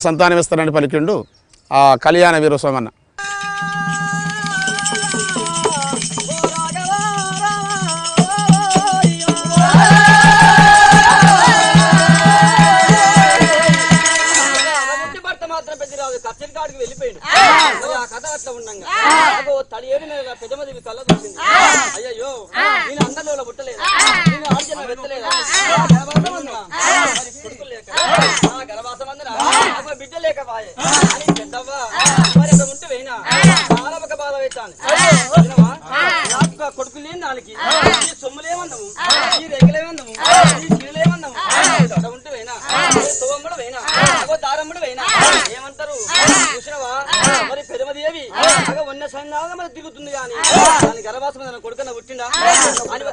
సంతానం ఇస్తానని పలికిండు ఆ కళ్యాణ వీర సోమన్న. అయ్యో నేను అందరిలో పుట్టలేదు బిడ్డ లేకపాయే పెద్దవ్వా ఉంటే పోయినా చాలా ఒక బాధ పెట్టాను. కొడుకు లేని దానికి ఈ సొమ్ములేమన్నాము, ఈ రెగ్గులేమన్నాము, ఈ చీరలేమన్నాము ఉంటే పోయినా సోమముడు పోయినా దారమ్ముడు పోయినా ఏమంటారు చూసినవా మరి పెదమదేవి ఉన్న సన్నాగా మరి తిరుగుతుంది కానీ దాని గర్భవాసం కొడుకన్నా పుట్టిందా అని